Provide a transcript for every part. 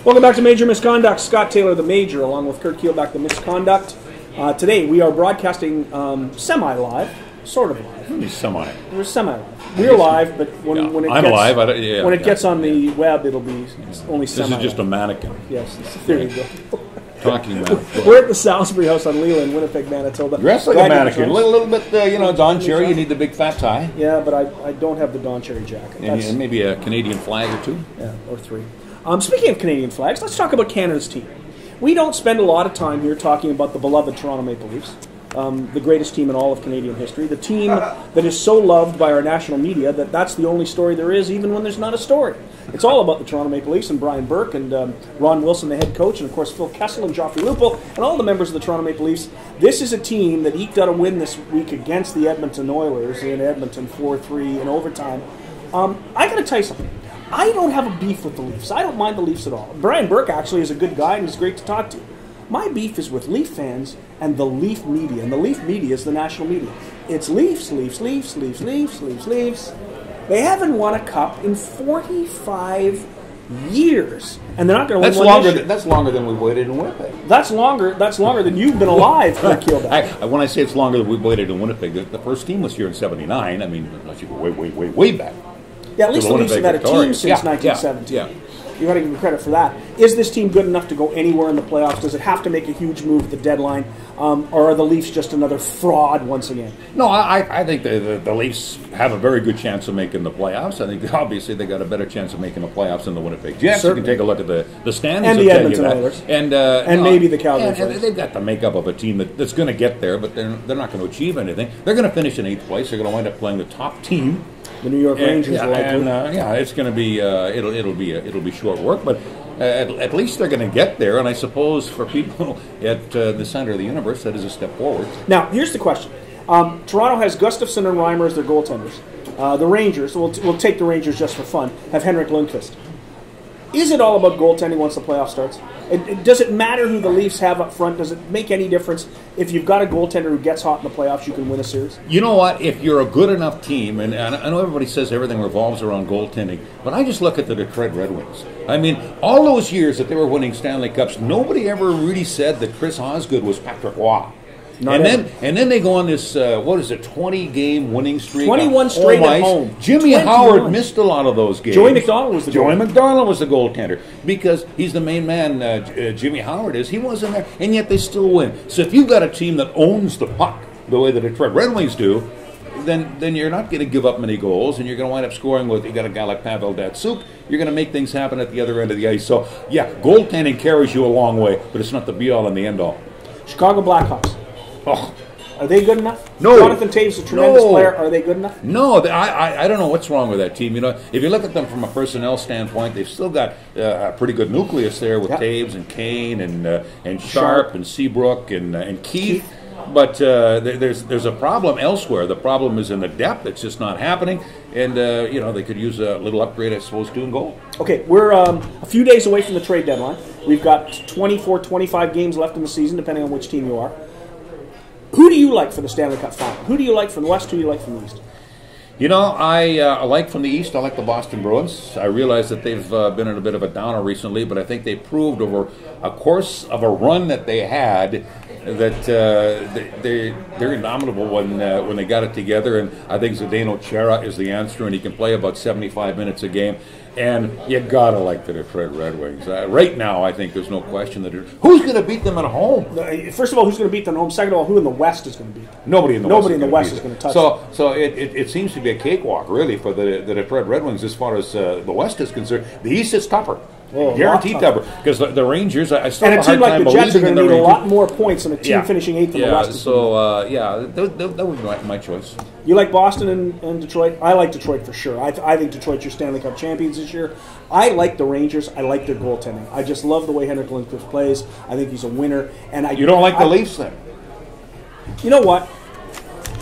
Welcome back to Major Misconduct. Scott Taylor, the Major, along with Curt Keelback, the Misconduct. Today we are broadcasting semi-live, sort of live. Semi. We're semi-live. We're live, but when it gets on the web, it'll be only semi-live. This is just a mannequin. Yes, there you go. Talking about. We're at the Salisbury House on Leland, Winnipeg, Manitoba. Dressed like a mannequin. A little bit, Don Cherry. You need the big fat tie. Yeah, but I don't have the Don Cherry jacket. And maybe a Canadian flag or two. Yeah, or three. Speaking of Canadian flags, let's talk about Canada's team. We don't spend a lot of time here talking about the beloved Toronto Maple Leafs, the greatest team in all of Canadian history, the team that is so loved by our national media that that's the only story there is, even when there's not a story. It's all about the Toronto Maple Leafs and Brian Burke and Ron Wilson, the head coach, and of course Phil Kessel and Joffrey Lupul and all the members of the Toronto Maple Leafs. This is a team that eked out a win this week against the Edmonton Oilers in Edmonton 4-3 in overtime. I got to tell you something. I don't have a beef with the Leafs. I don't mind the Leafs at all. Brian Burke actually is a good guy and he's great to talk to. My beef is with Leaf fans and the Leaf media. And the Leaf media is the national media. It's Leafs, Leafs, Leafs, Leafs, Leafs, Leafs, Leafs. They haven't won a cup in 45 years. And they're not going to win one this year. That's longer than we've waited in Winnipeg. That's longer than you've been alive, Curt Keelback. When I say it's longer than we've waited in Winnipeg, the first team was here in '79. I mean, unless you go way back. Yeah, at least the Leafs have had a team since 1917. Yeah. You've got to give them credit for that. Is this team good enough to go anywhere in the playoffs? Does it have to make a huge move at the deadline? Or are the Leafs just another fraud once again? No, I think the Leafs have a very good chance of making the playoffs. I think obviously they got a better chance of making the playoffs than the Winnipeg Jets. You can take a look at the standings and the Edmonton Oilers, and maybe the Calgary. And they've got the makeup of a team that's going to get there, but they're not going to achieve anything. They're going to finish in 8th place. They're going to wind up playing the top team. The New York Rangers, it's going to be it'll be short work, but at least they're going to get there. And I suppose for people at the center of the universe, that is a step forward. Now, here's the question: Toronto has Gustafsson and Reimer as their goaltenders. The Rangers, we'll take the Rangers just for fun, have Henrik Lundqvist. Is it all about goaltending once the playoff starts? Does it matter who the Leafs have up front? Does it make any difference if you've got a goaltender who gets hot in the playoffs, you can win a series? You know what? If you're a good enough team, and I know everybody says everything revolves around goaltending, but I just look at the Detroit Red Wings. I mean, all those years that they were winning Stanley Cups, nobody ever really said that Chris Osgood was Patrick Roy. And then they go on this 20-game winning streak. 21 straight at home. Jimmy Howard missed a lot of those games. Joey McDonald was the goaltender because he's the main man. Jimmy Howard is. He wasn't there, and yet they still win. So if you've got a team that owns the puck the way the Detroit Red Wings do, then you're not going to give up many goals, and you're going to wind up scoring with. You got a guy like Pavel Datsyuk. You're going to make things happen at the other end of the ice. So yeah, goaltending carries you a long way, but it's not the be-all and the end-all. Chicago Blackhawks. Oh. Are they good enough? No. Jonathan Taves, a tremendous player. Are they good enough? No, I don't know what's wrong with that team. You know, if you look at them from a personnel standpoint, they've still got a pretty good nucleus there with Taves and Kane and Sharp and Seabrook and Keith. But there's a problem elsewhere. The problem is in the depth. It's just not happening. And, they could use a little upgrade, I suppose, to in goal. Okay, we're a few days away from the trade deadline. We've got 24, 25 games left in the season, depending on which team you are. Who do you like for the Stanley Cup final? Who do you like from the West? Who do you like from the East? You know, I like from the East, I like the Boston Bruins. I realize that they've been in a bit of a downer recently, but I think they proved over a course of a run that they had that they're indomitable when they got it together. And I think Zdeno Chara is the answer, and he can play about 75 minutes a game. And you gotta like the Detroit Red Wings. Right now, I think there's no question that who's going to beat them at home. First of all, who's going to beat them at home? Second of all, who in the West is going to beat them? Nobody in the West is going to touch them. So it seems to be a cakewalk, really, for the Detroit Red Wings as far as the West is concerned. The East is tougher. Guaranteed tougher. Because the Rangers, I still have a hard time believing in the Rangers. And a team like the Jets are going to need a lot more points than a team finishing 8th in the West. So, that would be my choice. You like Boston and Detroit? I like Detroit for sure. I think Detroit's your Stanley Cup champions this year. I like the Rangers. I like their goaltending. I just love the way Henrik Lundqvist plays. I think he's a winner. And you don't like the Leafs then? You know what?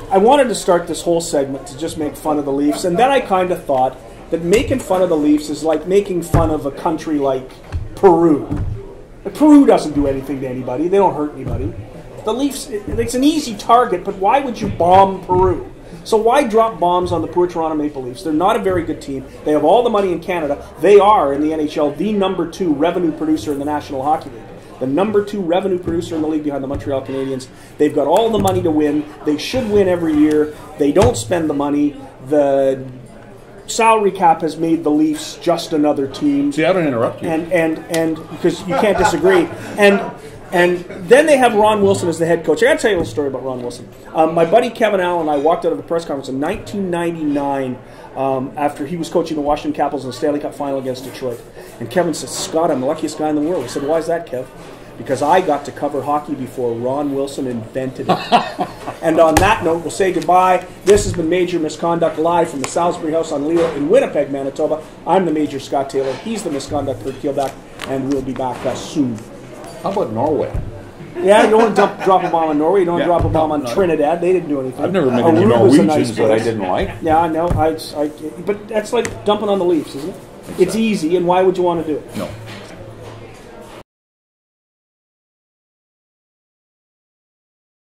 I wanted to start this whole segment to just make fun of the Leafs, and then I kind of thought that making fun of the Leafs is like making fun of a country like Peru. Peru doesn't do anything to anybody. They don't hurt anybody. The Leafs, it's an easy target, but why would you bomb Peru? So why drop bombs on the poor Toronto Maple Leafs? They're not a very good team. They have all the money in Canada. They are, in the NHL, the number 2 revenue producer in the National Hockey League. The number 2 revenue producer in the league behind the Montreal Canadiens. They've got all the money to win. They should win every year. They don't spend the money. The salary cap has made the Leafs just another team. See, I don't interrupt you. And because you can't disagree. And then they have Ron Wilson as the head coach. I got to tell you a little story about Ron Wilson. My buddy Kevin Allen and I walked out of a press conference in 1999 after he was coaching the Washington Capitals in the Stanley Cup final against Detroit. And Kevin said, "Scott, I'm the luckiest guy in the world." I said, "Why is that, Kev?" "Because I got to cover hockey before Ron Wilson invented it." And on that note, we'll say goodbye. This has been Major Misconduct live from the Salisbury House on Leo in Winnipeg, Manitoba. I'm the Major Scott Taylor. He's the Misconduct Curt Keelback, and we'll be back soon. How about Norway? Yeah, you don't want to drop a bomb on Norway. You don't want to drop a bomb no, on no. Trinidad. They didn't do anything. I've never met any Norwegians that I didn't like. Yeah, I know. But that's like dumping on the Leafs, isn't it? It's easy, and why would you want to do it? No.